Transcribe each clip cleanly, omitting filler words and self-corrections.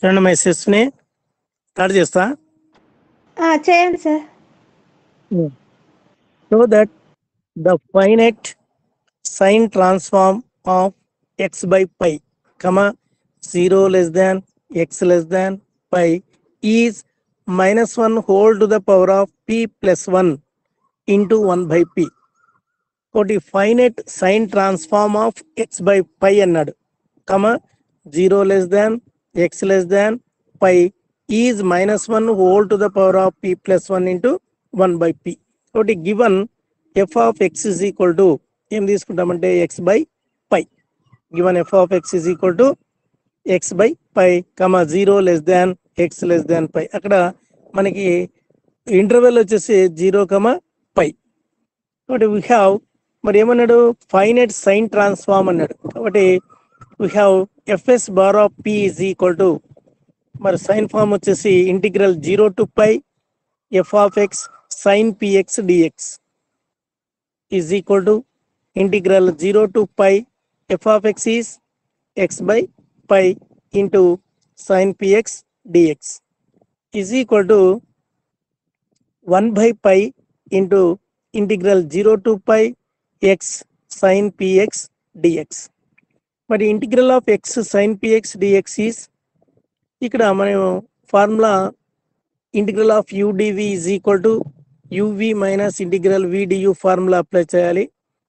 చూడండి మా సిస్టర్ని స్టార్ట్ చేస్తా. చేయండి sir. So that the finite sine transform of x by pi, comma 0 less than x less than pi is minus 1 whole to the power of p plus 1 into 1 by p. ఒకటి finite sine transform of x by pi అన్నాడు, comma 0 less than x less than pi is minus 1 whole to the power of p plus 1 into 1 by p. ఒకటి given f of x is equal to ఏం తీసుకుంటామంటే x by pi. Given f of x is equal to x by pi, comma 0 less than x less than pi. అక్కడ మనకి interval వచ్చేసి 0, pi. కాబట్టి we have మరి ఏమన్నాడు, finite sine transform అన్నాడు. కాబట్టి we have FS bar of p is equal to మరి sine form వచ్చేసి integral 0 to pi f of x sine px dx is equal to integral 0 to pi f of x is x by pi into sine px dx is equal to 1 by pi into integral 0 to pi x sin px dx. మరి integral of x sin px dx is ఇక్కడ మనం formula integral of udv is equal to uv minus integral vdu formula apply చేయాలి.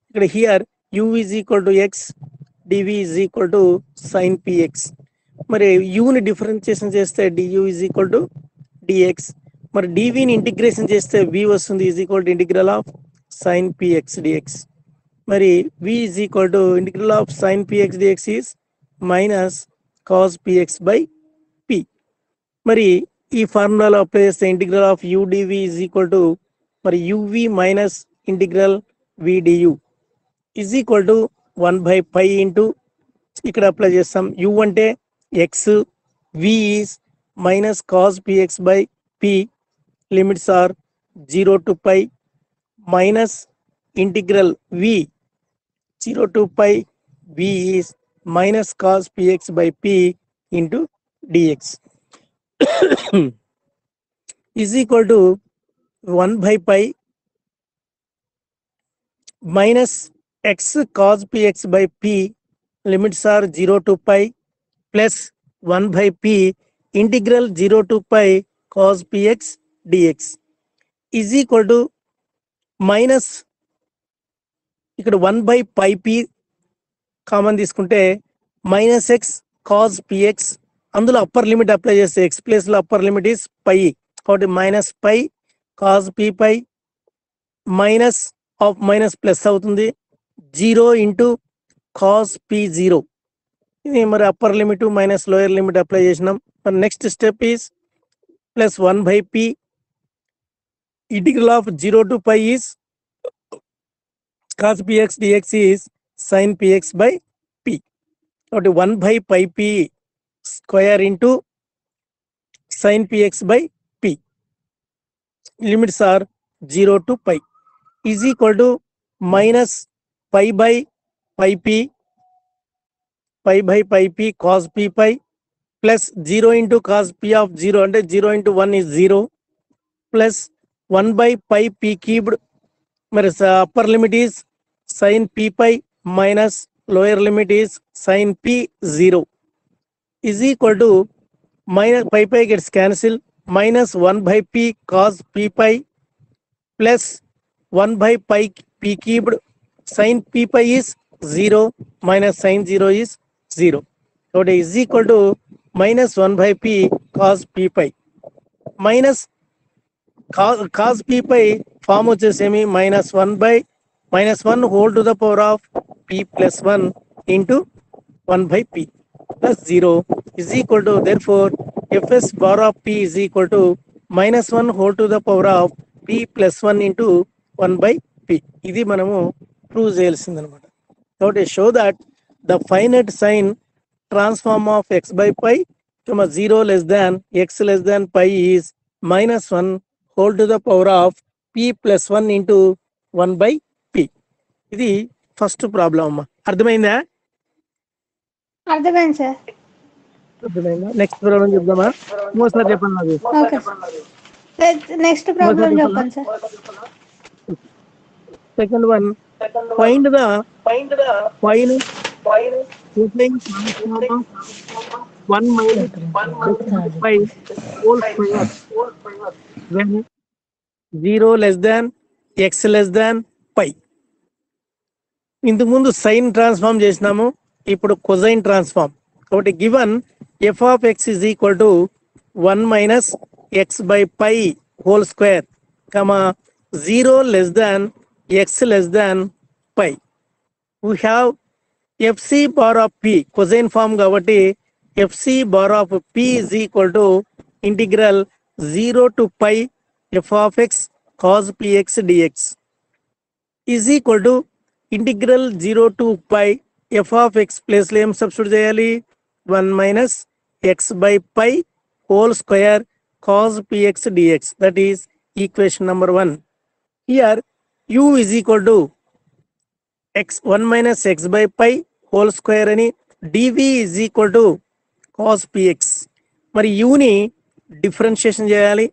ఇక్కడ here u is equal to x, dv is equal to sin px. మరి యూని differentiation చేస్తే du is equal to dx. మరి dvని integration చేస్తే v వస్తుంది, is equal to integral of sin px dx. మరి v is equal to integral of sin px dx is minus cos px by p. మరి ఈ ఫార్ములాలో apply చేస్తే integral of udv is equal to మరి uv minus integral vdu is equal to 1 by pi into ఇక్కడ apply చేస్తాం. u అంటే x, v is minus cos px by p, limits are 0 to pi minus integral v 0 to pi v is minus cos px by p into dx is equal to 1 by pi minus x cos px by p, limits are 0 to pi, plus 1 by p integral 0 to pi cos px dx is equal to minus ఇక్కడ 1 by pi p common తీసుకుంటే minus x cos px, అందులో upper limit apply చేస్తే x place లో upper limit is pi, కాబట్టి minus pi cos p pi minus of minus plus అవుతుంది 0 into cos p 0. ఇది మరి upper limit minus lower limit apply చేసినాం. మరి next step is plus 1 by p integral of 0 to pi is cos px dx is sin px by p. Okay, 1 by pi p square into sin px by p, limits are 0 to pi, is equal to minus pi by pi p cos p pi plus 0 into cos p of 0 అంటే 0 into 1 is 0 plus 1 by pi p cubed, మరి upper limit is sin p pi minus lower limit is sin p 0 is equal to minus pi gets cancelled, minus 1 by p cos p pi plus 1 by pi p cubed, sin p pi is 0 minus sin 0 is 0. So it is equal to minus 1 by p cos p pi minus cos p pi form వచ్చేసేమి minus 1 whole to the power of p plus 1 into 1 by p plus 0 is equal to, therefore fs bar of p is equal to minus 1 whole to the power of p plus 1 into 1 by p. ఇది మనము prove చేయాల్సింది అనమాట. కాబట్టి show that the finite sine transform of x by pi, 0 less than x less than pi is minus 1 whole to the power of p plus 1 into 1 by p. ఇది first problem అమ్మా, అర్థమైందా? అర్థమైంది sir. Next problem చెప్దామా? ఇంకోసారి చెప్పండి నాకు. Okay next problem చెప్పండి sir. Second one, find the fine cosine transform of 1 minus x by pi whole square when 0 less than x less than pi. ఇంతకు ముందు సైన్ ట్రాన్స్ఫార్మ్ చేసినాము, ఇప్పుడు కొసైన్ ట్రాన్స్ఫార్మ్. కాబట్టి given f of x is equal to 1 minus x by pi whole square comma 0 less than x less than pi. We have f c bar of p cosine form కాబట్టి f c bar of p is equal to integral 0 to pi f of x cos px dx is equal to integral 0 to pi f of x ప్లేస్లో ఏం substitute చేయాలి? 1 minus x by pi whole square cos px dx, that is equation number 1. Here u is equal to x 1 minus x by pi whole square అని, dv is equal to cos px. మరి u ని differentiation చేయాలి.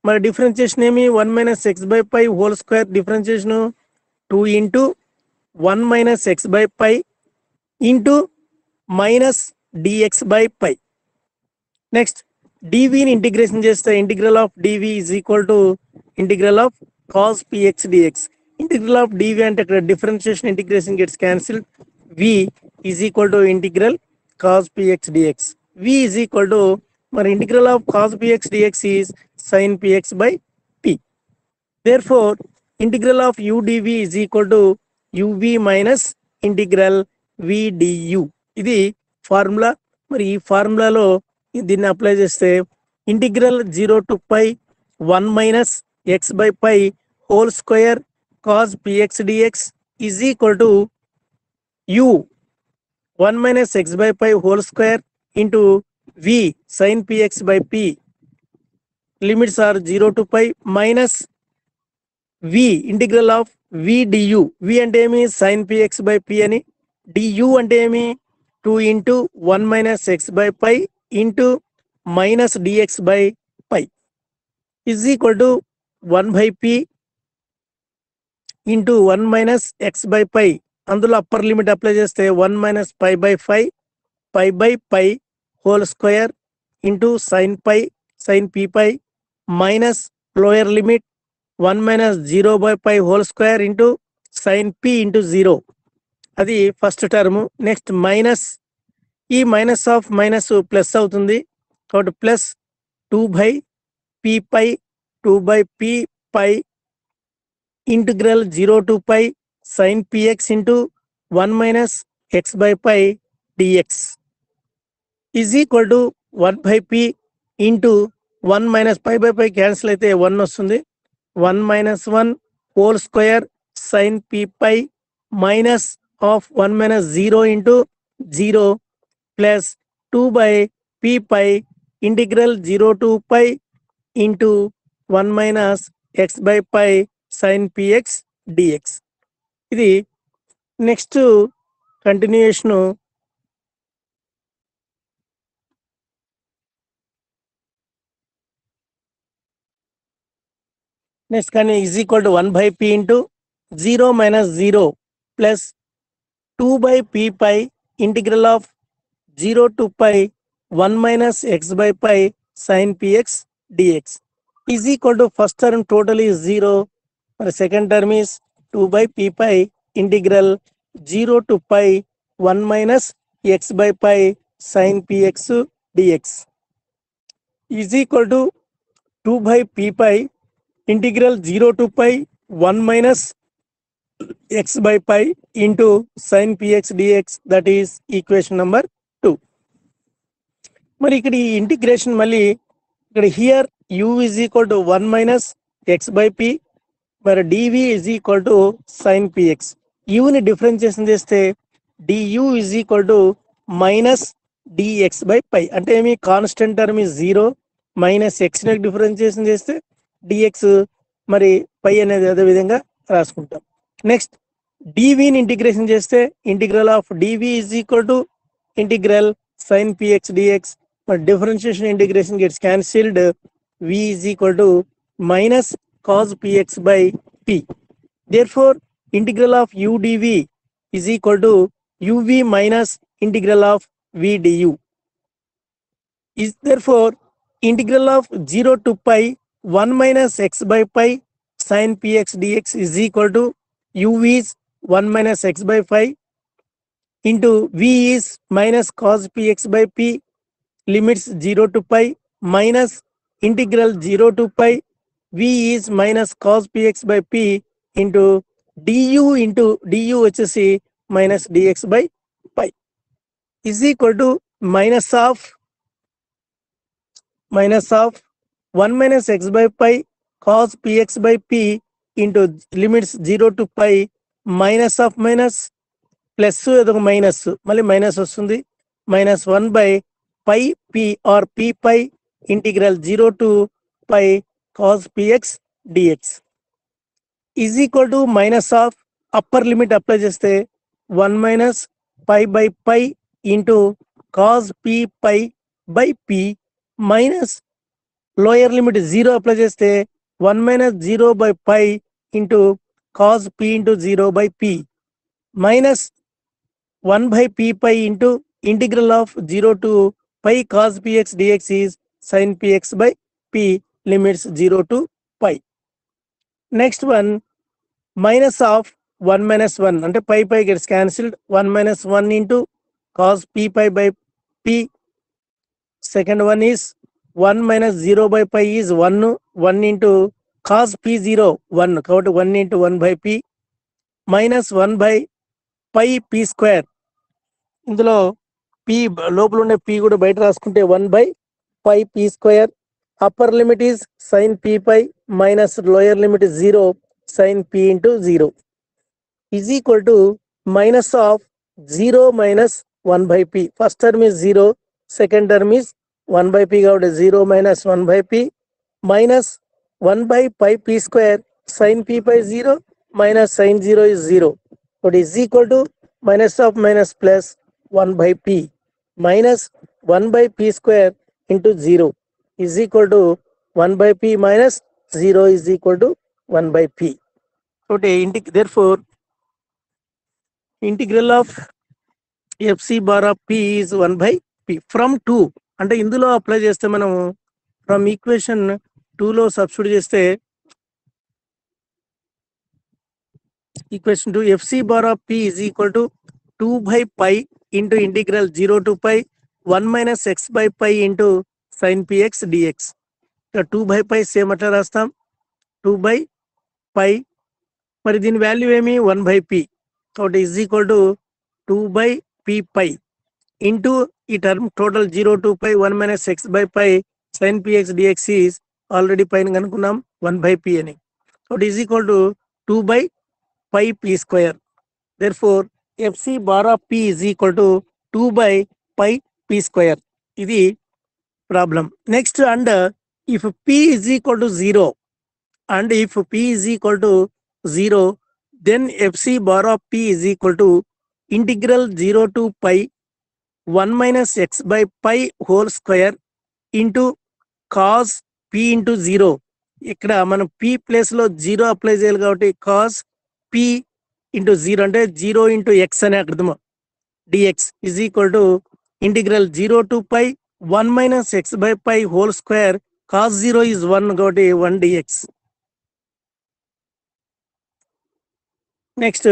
మరి differentiation ఏమి? 1 minus x by pi whole square differentiation 2 into 1 minus x by pi into minus dx by pi. Next dv ని integration చేస్తే integral of dv is equal to integral of cos px dx. Integral of dv అంటే ఇక్కడ differentiation integration gets cancelled. v is equal to integral cos px dx. v is equal to మరి integral of cos px dx is sin px by p. therefore integral of u dv is equal to uv minus integral v du. ఇది formula. మరి ఈ ఫార్ములాలో దీన్ని apply చేస్తే integral 0 to pi 1 minus x by pi whole square cos px dx is equal to u 1 minus x by pi whole square into v sin px by p. Limits are 0 to pi minus v integral of v du. v అంటే ఏమి? sin px by p అని. du అంటే ఏమి? 2 into 1 minus x by pi into minus dx by pi is equal to 1 by p into 1 minus x by pi. అందులో upper limit apply చేస్తే 1 minus pi by 5 pi by pi whole square into sine pi sine p pi minus lower limit 1 minus 0 by pi whole square into sine p into 0. అది first term. Next minus, ఈ minus of minus plus అవుతుంది కాబట్టి plus 2 by p pi 2 by p pi integral 0 to pi sin px into 1 minus x by pi dx is equal to 1 by p into 1 minus pi by pi cancel అయితే 1 వస్తుంది. 1 minus 1 whole square sin p pi minus of 1 minus 0 into 0 plus 2 by p pi integral 0 to pi into 1 minus x by pi sin px dx. ఇది next continuation. Next కానీ is equal to 1 by p into 0 minus 0 plus 2 by p pi integral of 0 to pi 1 minus x by pi sine px dx is equal to first term total is 0. మరి second term is 2 by p pi integral 0 to pi 1 minus x by pi sin px dx is equal to 2 by p pi integral 0 to pi 1 minus x by pi into sin px dx, that is equation number 2. మరి ఇక్కడ ఈ integration మళ్ళీ ఇక్కడ here u is equal to 1 minus x by p మరి dv is equal to sin px. u ని differentiation చేస్తే du is equal to minus dx by pi. అంటే ఏమి? Constant term is 0 minus x ని differentiation చేస్తే dx మరి పై అనేది అదే విధంగా రాసుకుంటాం. నెక్స్ట్ dv ని ఇంటిగ్రేషన్ చేస్తే integral of dv is equal to integral sin px dx differentiation integration gets cancelled. V is equal to minus cos px by p. Therefore, integral of u dv is equal to uv minus integral of v du. Is therefore integral of 0 to pi 1 minus x by pi sin px dx is equal to u is 1 minus x by pi into v is minus cos px by p, limits 0 to pi minus integral 0 to pi v is minus cos px by p into du వచ్చేసి minus dx by pi is equal to minus of 1 minus x by pi cos px by p into limits 0 to pi minus of minus plus ఏదో minus మళ్ళీ minus వస్తుంది minus 1 by pi p or p pi integral 0 to pi cos px dx is equal to minus of upper limit apply చేస్తే 1 minus pi by pi into cos p pi by p minus lower limit 0 apply చేస్తే 1 minus 0 by pi into cos p into 0 by p minus 1 by p pi into integral of 0 to pi cos px dx is sin px by p, limits 0 to pi. Next one, minus of 1 minus 1 అంటే pi gets cancelled, 1 minus 1 into cos p pi by p. Second one is 1 minus 0 by pi is 1 into cos p0 1 కాబట్టి 1 into 1 by p minus 1 by pi p square. ఇందులో p లోపల ఉండే p కూడా బయట రాసుకుంటే 1 by pi p square. Upper limit is sin p pi minus lower limit is 0 sin p into 0 is equal to minus of 0 minus 1 by p. First term is 0, second term is 1 by p కాబట్టి 0 minus 1 by p minus 1 by pi p square sin p pi 0 minus sin 0 is 0. What is equal to minus of minus plus 1 by p minus 1 by p square into 0 is equal to 1 by p minus 0 is equal to 1 by p. Okay, therefore integral of fc bar of p is 1 by p from 2 అంటే ఇందులో apply చేస్తే మనం from equation 2 లో substitute చేస్తే equation to fc bar of p is equal to 2 by pi into integral 0 to pi 1 minus x by pi into sin px dx. 2 by pi same అట్లా రాస్తాం 2 by pi మరి దీని value ఏమి 1 by p కాబట్టి is equal to 2 by p pi into ఈ term total 0 to pi 1 minus x by pi sin px dx is already పైన కనుక్కున్నాం 1 by p అని కాబట్టి is equal to 2 by pi p square. Therefore fc bar of p is equal to 2 by pi p square. ఇది problem. Next and if p is equal to 0 and if p is equal to 0 then fc bar of p is equal to integral 0 to pi 1 minus x by pi whole square into cos p into 0. ఇక్కడ మనం p place లో 0 apply చేయాలి కాబట్టి cos p into 0 అంటే 0 into x అనే అర్థం dx is equal to integral 0 to pi 1 minus x by pi whole square cos 0 is 1 కాబట్టి 1 dx. Next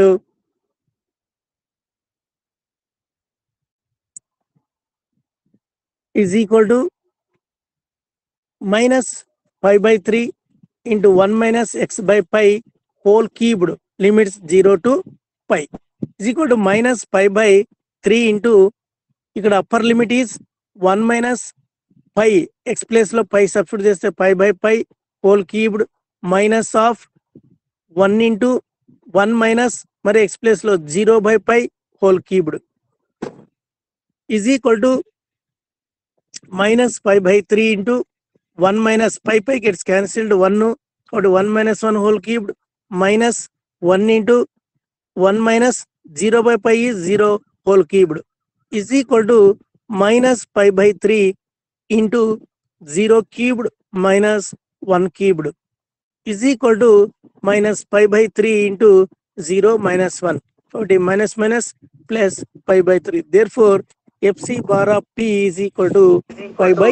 is equal to minus pi by 3 into 1 minus x by pi whole cubed limits 0 to pi is equal to minus pi by 3 into ఇక్కడ upper limit is 1 minus pi x place లో pi substitute చేస్తే pi by pi whole cubed minus of 1 into 1 minus మరి x place లో 0 by pi whole cubed is equal to minus pi by 3 into 1 minus pi gets cancelled 1 or 1 minus 1 whole cubed minus 1 into 1 minus 0 by pi is 0 whole cubed is equal to minus pi by 3 into 0 cubed minus 1 cubed is equal to minus pi by 3 into 0 minus 1. So it is minus minus plus pi by 3. Therefore, FC bar of P is equal to pi by.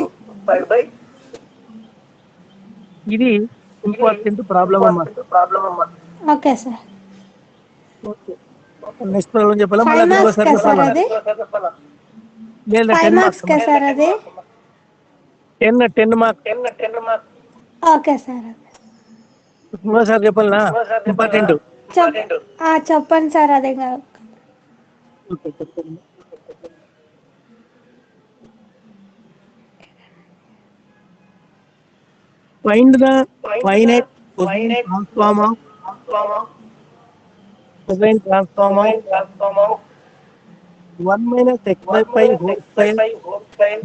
ఇది important problem అమ్మా. Okay sir. Next problem చెప్పాలా? 5 marks కా sir అది? లేదా 5 10 marks కా sir అది? 10 marks. Okay sir. ఇంకోసారి చెప్పాలా? ఇంపార్టెంట్. చెప్పండి సార్. అదే find the finite cosine transform of cosine transform of 1 minus x by pi whole square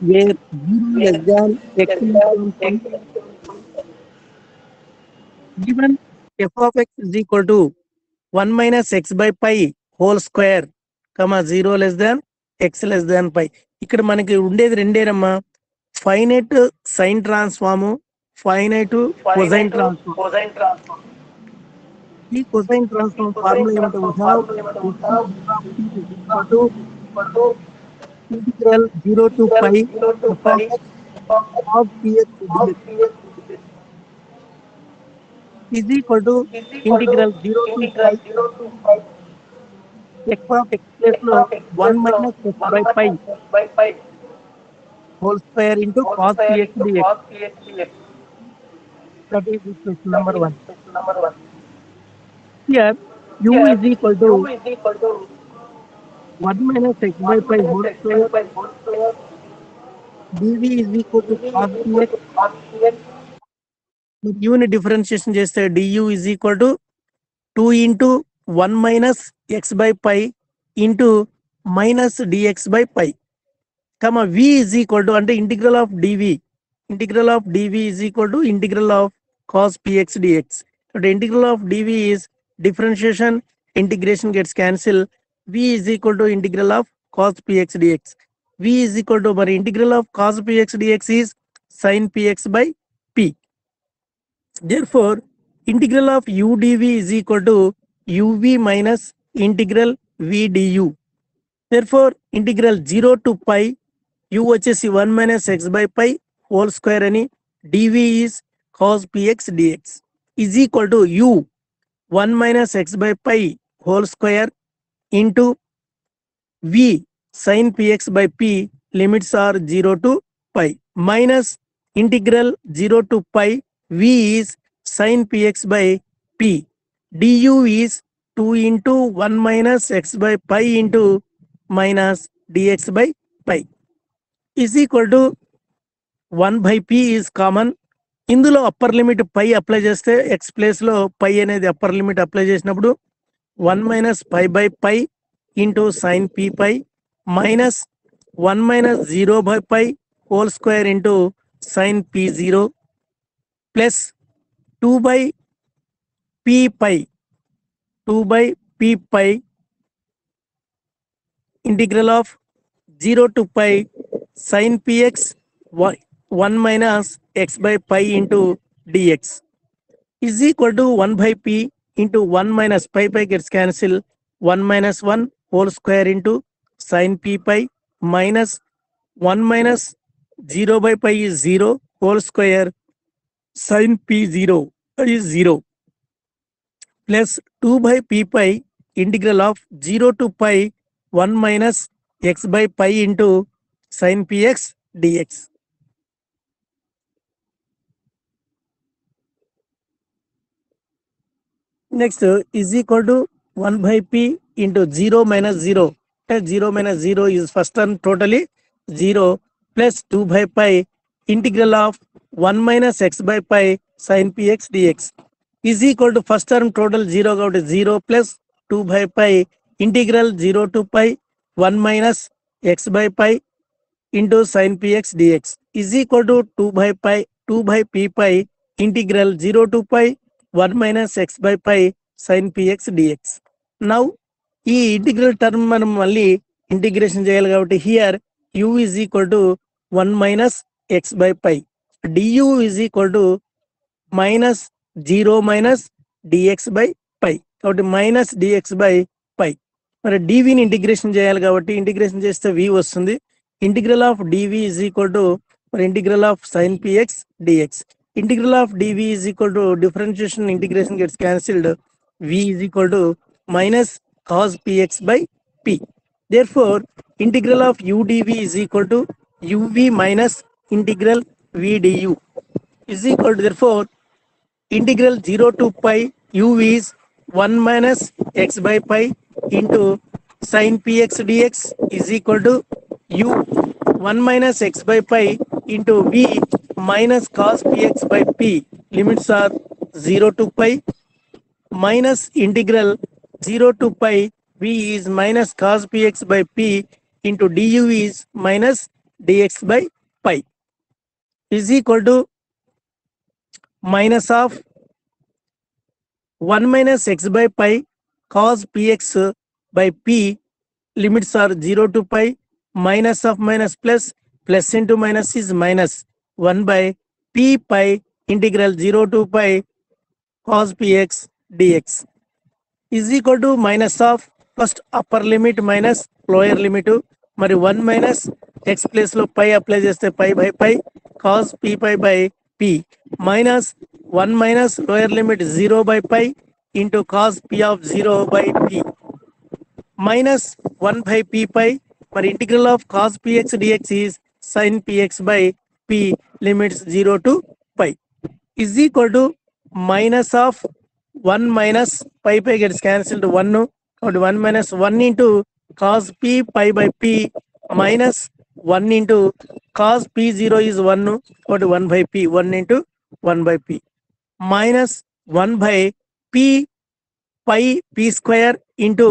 where 0 less than x equal to given f of x is equal to 1 minus x by pi whole square, 0 less than x less than pi. ఇక్కడ మనకి ఉండేది రెండేనమ్మా, finite sine transform, finite cosine transform. ఈ cosine transform formula ఏమంటే integral 0 to pi f of x of px is equal to integral 0 to pi x of x place లో 1 minus x by pi whole square into cos px dx. That is equation number 1. Here u is equal to 1 minus x by pi whole square dv is equal to cos px. u ని differentiation చేస్తే du is equal to 2 into 1 minus x by pi into minus dx by pi, v is equal to అంటే integral of dv is equal to integral of cos px dx. The integral of dv is differentiation, integration gets cancelled. V is equal to integral of cos px dx. V is equal to integral of cos px dx is sin px by p. Therefore, integral of u dv is equal to uv minus integral v du. Therefore, integral 0 to pi u వచ్చేసి 1 minus x by pi whole square అని, dv is cos px dx is equal to u 1 minus x by pi whole square into v sin px by p, limits are 0 to pi, minus integral 0 to pi v is sin px by p, du is 2 into 1 minus x by pi into minus dx by pi is equal to 1 by p is common. ఇందులో upper limit pi apply చేస్తే x place లో pi అనేది upper limit apply చేసినప్పుడు 1 minus pi by pi into sine p pi minus 1 minus 0 by pi whole square into sine p 0 plus 2 by p pi integral of 0 to pi sin px 1 minus x by pi into dx is equal to 1 by p into 1 minus pi gets cancelled, 1 minus 1 whole square into sin p pi minus 1 minus 0 by pi is 0 whole square sin p 0 is 0 plus 2 by p pi integral of 0 to pi 1 minus x by pi into sin px dx. Next is equal to 1 by p into 0 minus 0. 0 minus 0 is first term totally 0 plus 2 by pi integral of 1 minus x by pi sin px dx is equal to first term total 0 go to 0 plus 2 by pi integral 0 to pi 1 minus x by pi into sin px dx is equal to 2 by p pi integral 0 to pi 1 minus x by pi sin px dx. Now ఈ integral term మనం మళ్ళీ integration చేయాలి కాబట్టి here u is equal to 1 minus x by pi. du is equal to minus 0 minus dx by pi. కాబట్టి minus dx by pi. మరి dvని integration చేయాలి కాబట్టి integration చేస్తే v వస్తుంది. Integral of dv is equal to మరి integral of sin px dx. Integral of dv is equal to differentiation integration gets cancelled. V is equal to minus cos px by p. Therefore, integral of u dv is equal to uv minus integral v du is equal to, therefore, integral 0 to pi u is 1 minus x by pi into sin px dx is equal to u 1 minus x by pi into v minus cos px by p. Limits are 0 to pi minus integral 0 to pi v is minus cos px by p into du is minus dx by pi is equal to minus of 1 minus x by pi cos px by p. Limits are 0 to pi minus of minus plus, plus into minus is minus 1 by p pi integral 0 to pi cos px dx is equal to minus of first upper limit minus lower limit. మరి 1 minus x place లో pi apply చేస్తే pi by pi cos p pi by p minus 1 minus lower limit 0 by pi into cos p of 0 by p minus 1 by p pi. మరి integral of cos px dx is sin px by p. Limits 0 to pi is equal to minus of 1 minus pi pi gets cancelled 1. కాబట్టి 1 minus 1 into cos p pi by p minus 1 into cos p0 is 1. కాబట్టి 1 by p 1 into 1 by p minus 1 by p pi p square into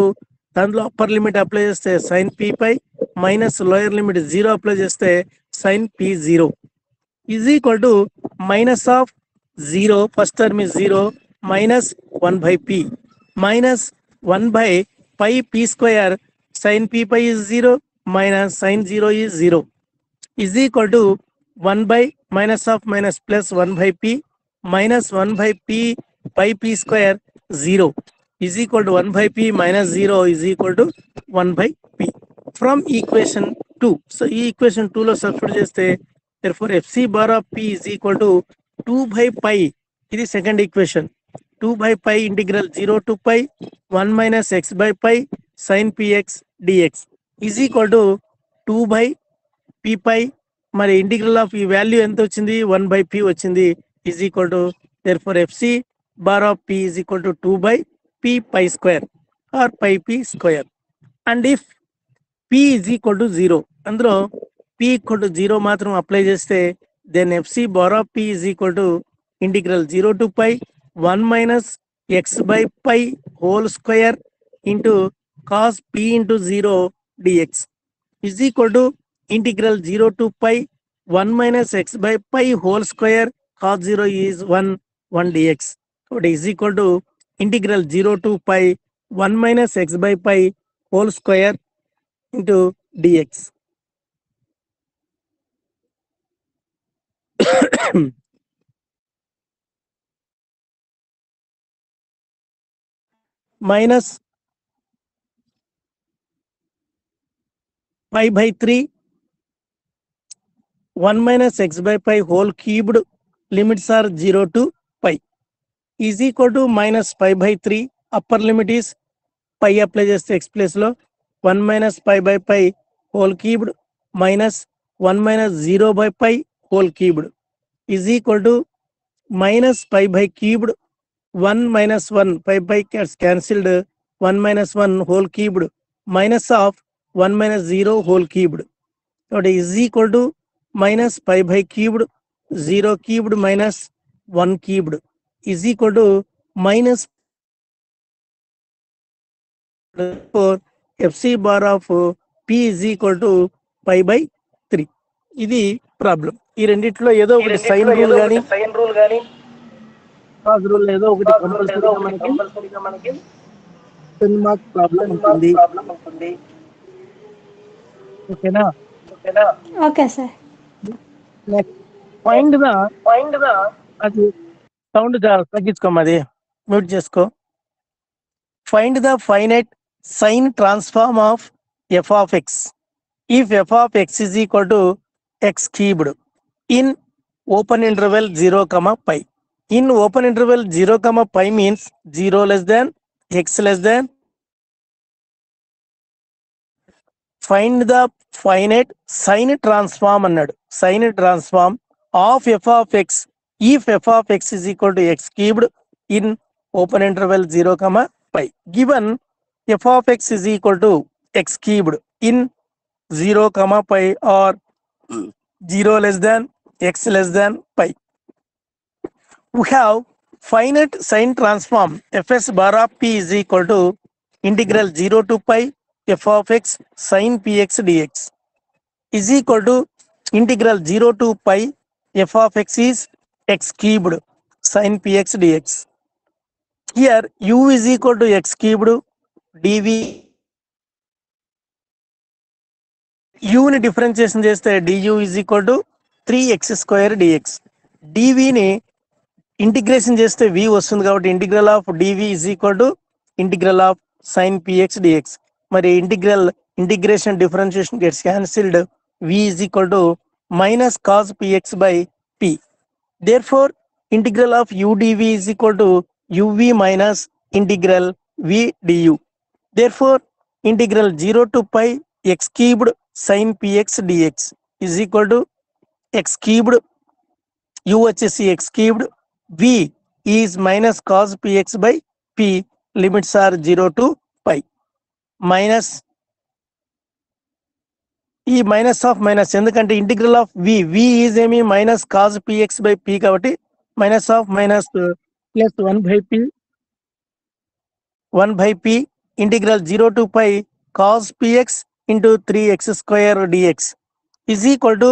దాంట్లో upper limit apply చేస్తే sin p pi minus lower limit 0 apply చేస్తే sin p0 is equal to minus of 0, first term is 0, minus 1 by p minus 1 by pi p square sin p pi is 0 minus sin 0 is 0 is equal to 1 by minus of minus plus 1 by p minus 1 by p pi p square 0 is equal to 1 by p minus 0 is equal to 1 by p from equation 2. So equation 2 లో substitute చేస్తే therefore fc bar of p is equal to 2 by pi. ఇది second equation 2 by pi integral 0 to pi 1 minus x by pi sin px dx is equal to 2 by p pi. మరి integral of ఈ value ఎంత వచ్చింది 1 by p వచ్చింది is equal to, therefore fc bar of p is equal to 2 by p pi square or pi p square. And if p is equal to 0, అందులో p equal to 0 మాత్రం apply చేస్తే then fc bar of p is equal to integral 0 to pi 1 minus x by pi whole square into cos p into 0 dx is equal to integral 0 to pi 1 minus x by pi whole square cos 0 is 1 dx. So it is equal to integral 0 to pi 1 minus x by pi whole square into dx. Minus pi by 3 1 minus x by pi whole cubed. Limits are 0 to pi is equal to minus pi by 3. Upper limit is pi apply చేస్తే x place లో 1 minus pi by pi whole cubed minus 1 minus 0 by pi whole cubed is equal to minus pi by cubed 1 minus 1 pi by gets cancelled 1 minus 1 whole cubed minus of 1 minus 0 whole cubed. So it is equal to minus pi by cubed 0 cubed minus 1 cubed is equal to minus 4. fc bar of p is equal to pi by 3. ఇది problem. ఈ రెండిట్లో ఏదో ఒకటి sine rule కానీ cos rule ఏదో ఒకటి కంపల్సరీగా మనకి 10 మార్క్ ప్రాబ్లం ఉంటుంది. ఓకేనా? Okay sir. Next find the అది సౌండ్ తగ్గించుకోమా, అది మ్యూట్ చేసుకో. Find the finite sine transform of f of x if f of x is equal to x cubed in open interval 0, pi. In open interval 0, pi means 0 less than x less than. Find the finite sine transform అన్నాడు. Sine transform of f of x if f of x is equal to x cubed in open interval 0, pi. Given f of x is equal to x cubed in 0, pi or 0 less than x less than pi. We have finite sine transform fs bar of p is equal to integral 0 to pi f of x sin px dx is equal to integral 0 to pi f of x is x cubed sin px dx. Here u is equal to x cubed dv. u ని differentiation చేస్తే du is equal to 3x square dx. dv ని integration చేస్తే v వస్తుంది కాబట్టి integral of dv is equal to integral of sin px dx. మరి integration differentiation gets cancelled. v is equal to minus cos px by p. Therefore integral of u dv is equal to uv minus integral v du. Therefore integral 0 to pi x cubed sin px dx is equal to x cubed u వచ్చేసి x cubed v is minus cos px by p. Limits are 0 to pi. Minus ఈ minus of minus, ఎందుకంటే integral of v is ఏమి minus cause px by p కాబట్టి minus of minus plus 1 by p integral 0 to pi cos px into 3x square dx is equal to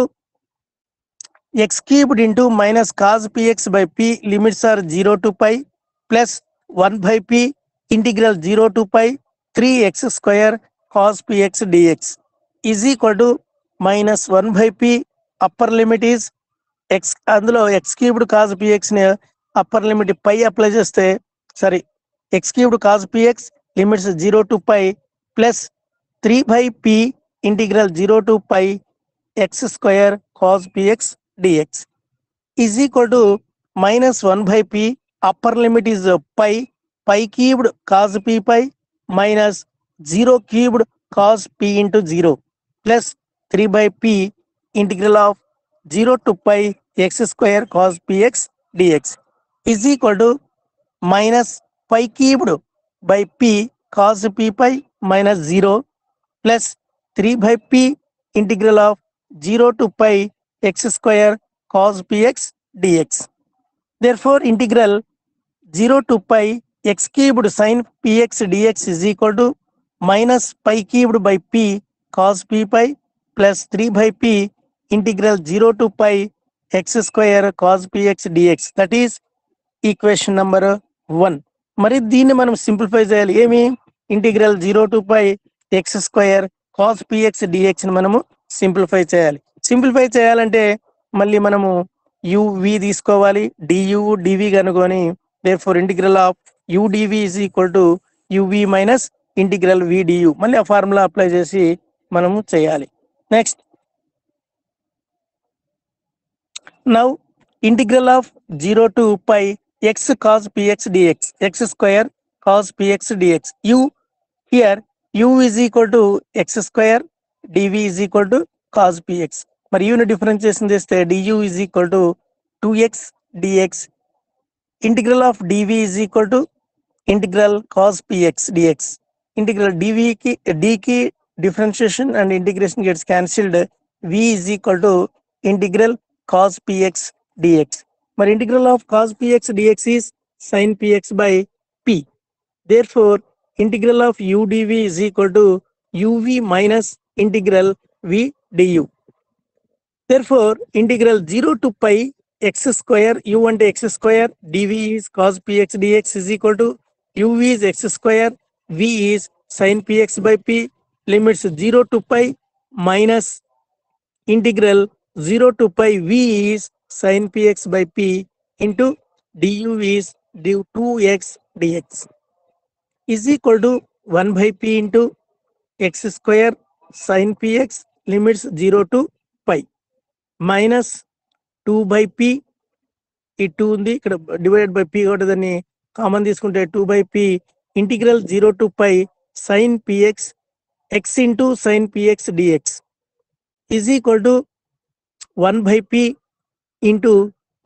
x cubed into minus cos px by p. Limits are 0 to pi plus 1 by p integral 0 to pi 3x square cos px dx is equal to minus 1 by p. Upper limit is x, అందులో x cubed cos px ని upper limit pi apply చేస్తే x cubed cos px limits 0 to pi plus 3 by p integral 0 to pi x square cos px dx is equal to minus 1 by p. Upper limit is pi cubed cos p pi minus 0 cubed cos p into 0 plus 3 by p integral of 0 to pi x square cos px dx is equal to minus pi cubed by p cos p pi minus 0 plus 3 by p integral of 0 to pi x square cos px dx. Therefore integral 0 to pi x cubed sin px dx is equal to minus pi cubed by p cos p pi plus 3 by p integral 0 to pi x square cos px dx. That is equation number 1. మరి దీన్ని మనం simplify చేయాలి. ఏమి integral 0 to pi x square cos px dx ని మనము simplify చేయాలి. Simplify చేయాలంటే మళ్ళీ మనము uv తీసుకోవాలి, du dv కనుకొని therefore integral of u dv is equal to uv minus integral v du. మళ్ళీ ఆ ఫార్ములా అప్లై చేసి మనము చేయాలి. Next now integral of 0 to pi x cos px dx x square cos px dx u. Here u is equal to x square, dv is equal to cos px. మరి u ని differentiation చేస్తే du is equal to 2x dx. Integral of dv is equal to integral cos px dx. Integral d ki differentiation and integration gets cancelled. v is equal to integral cos px dx. మరి integral of cos px dx is sin px by p. Therefore integral of u dv is equal to uv minus integral v du. Therefore integral 0 to pi x square, u అంటే x square, dv is cos px dx is equal to u is x square, v is sin px by p. Limits 0 to pi minus integral 0 to pi v is sin px by p into du is du 2x dx is equal to 1 by p into x square sin px limits 0 to pi minus 2 by p ఈ 2 ఉంది ఇక్కడ divided by p కాబట్టి దాన్ని common తీసుకుంటే 2 by p integral 0 to pi sin px x into sin px dx is equal to 1 by p into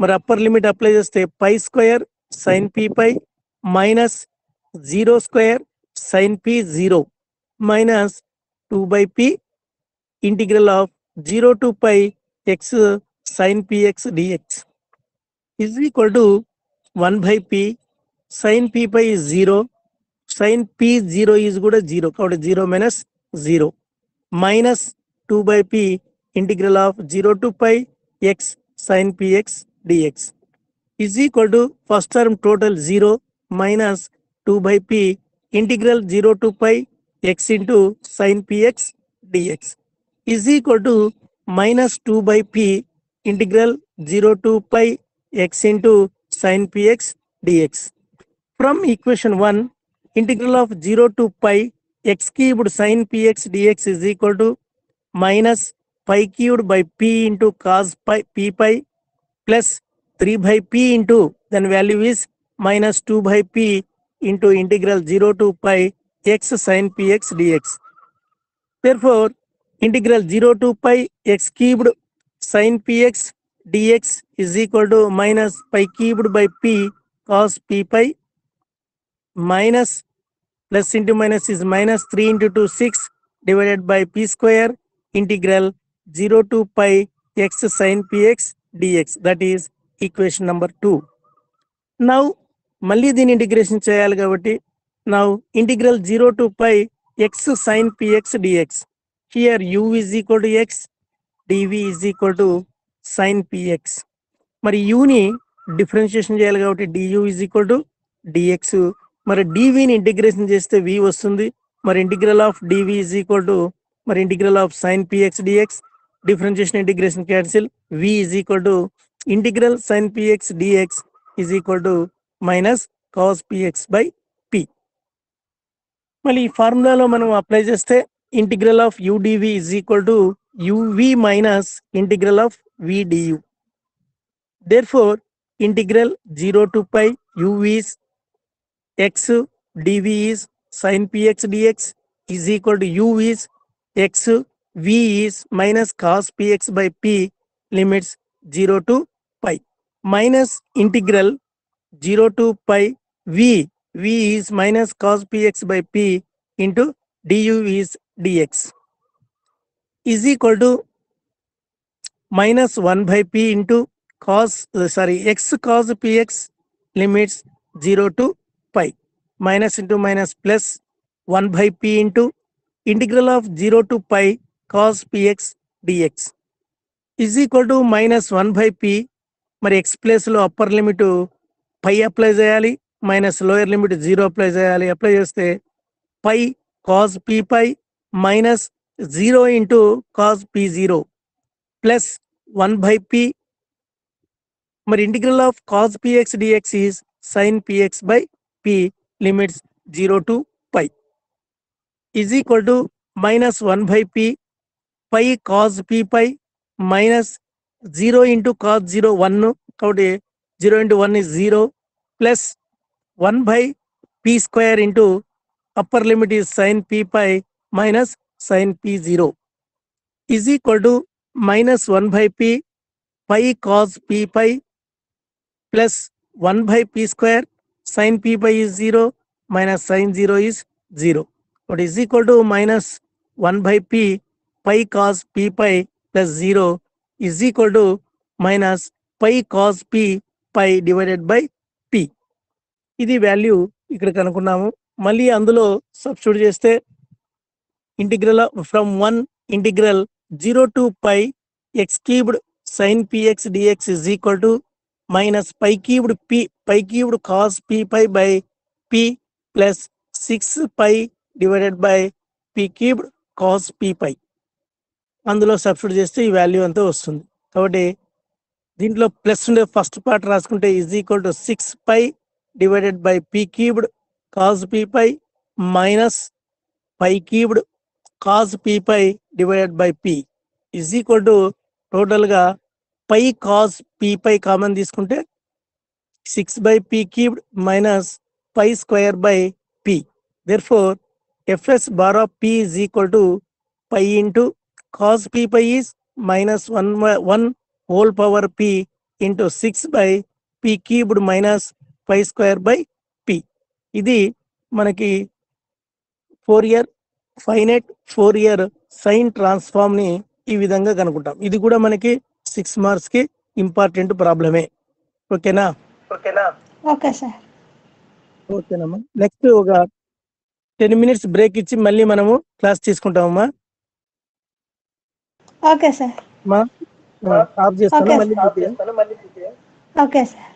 మరి upper limit apply చేస్తే pi square sin p pi minus 0 square sin p 0 minus 2 by p integral of 0 to pi x sin px dx is equal to 1 by p sin p pi is 0 sin p 0 is కూడా 0 కాబట్టి 0 minus 0 minus 2 by p integral of 0 to pi x sin px dx is equal to first term total 0 minus 2 by p integral 0 to pi x into sin px dx is equal to minus 2 by p integral 0 to pi x into sin px dx. From equation 1, integral of 0 to pi x cubed sin px dx is equal to minus pi cubed by p into cos pi p pi plus 3 by p into then value is minus 2 by p into integral 0 to pi x sin px dx. Therefore, integral 0 to pi x cubed sin px dx is equal to minus pi cubed by p cos p pi minus plus into minus is minus 3 into 2 6 divided by p square integral 0 to pi x sin px dx, that is equation number 2. Now మళ్ళీ దీని integration చేయాలి కాబట్టి now integral 0 to pi x sin px dx, here u is equal to x, dv is equal to sin px. మరి యూని differentiation చేయాలి కాబట్టి du is equal to dx, మరి dvని integration చేస్తే v వస్తుంది, మరి integral of dv is equal to మరి integral of sin px dx, differentiation integration cancel, v is equal to integral sin px dx is equal to minus cos px by p. మళ్ళీ ఈ ఫార్ములాలో మనం apply చేస్తే integral of udv is equal to uv minus integral of v du. Therefore, integral 0 to pi u is x, dv is sin px dx is equal to u is x, v is minus cos px by p limits 0 to pi minus integral 0 to pi v is minus cos px by p into du is dx is equal to minus 1 by p into x cos px limits 0 to pi minus into minus plus 1 by p into integral of 0 to pi cos px dx is equal to minus 1 by p. మరి x place లో upper limit pi apply చేయాలి, minus lower limit 0 apply చేయాలి. Apply చేస్తే pi cos p pi minus 0 into cos p 0 plus 1 by p. మరి integral of cos px dx is sin px by p limits 0 to pi is equal to minus 1 by p pi cos p pi minus 0 into cos 0 1 కాబట్టి 0 into 1 is 0 plus 1 by p square into upper limit is sin p pi minus sin p 0 is equal to minus 1 by p pi cos p pi plus 1 by p square sin p pi is 0 minus sin 0 is 0. What is equal to minus 1 by p pi cos p pi plus 0 is equal to minus pi cos p pi divided by p. ఇది value ఇక్కడ కనుక్కున్నాము. మళ్ళీ అందులో substitute చేస్తే integral from 1 integral 0 to pi x cubed sin px dx is equal to minus pi cubed cos p pi by p plus 6 pi divided by p cubed cos p pi. అందులో substitute చేస్తే ఈ value అంతా వస్తుంది. కాబట్టి దీంట్లో plus ఉండే first part రాసుకుంటే is equal to 6π divided by p cubed cos p pi minus pi cubed cos p pi divided by p is equal to టోటల్గా పై కాస్ పీపై కామన్ తీసుకుంటే 6/p cubed minus pi square by p. Therefore, fs bar of p is equal to pi into cos p pi is minus 1 whole power p into 6/p cubed minus pi square by p. ఇది మనకి Fourier finite Fourier sine transform ని ఈ విధంగా కనుక్కుంటాం. ఇది కూడా మనకి 6 marks కి important ప్రాబ్లమే. ఓకేనా? Okay sir. ఓకేనమ్మా. నెక్స్ట్ ఒక 10 minutes బ్రేక్ ఇచ్చి మళ్ళీ మనము క్లాస్ తీసుకుంటామమ్మా. Okay sir. ఆఫ్ చేస్తాను మళ్ళీ. Okay sir.